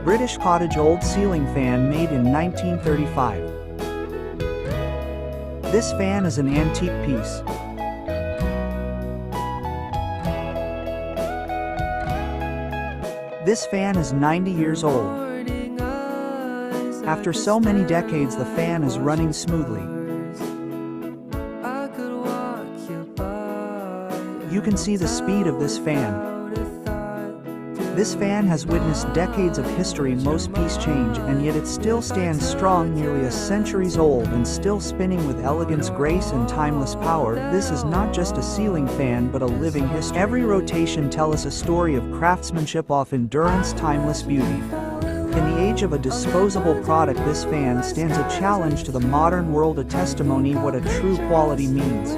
British cottage old ceiling fan made in 1935. This fan is an antique piece. This fan is 90 years old. After so many decades, the fan is running smoothly. You can see the speed of this fan. This fan has witnessed decades of history, most piece change, and yet it still stands strong, nearly a centuries old and still spinning with elegance, grace, and timeless power. This is not just a ceiling fan but a living history. Every rotation tells us a story of craftsmanship, of endurance, timeless beauty. In the age of a disposable product, this fan stands a challenge to the modern world, a testimony what a true quality means.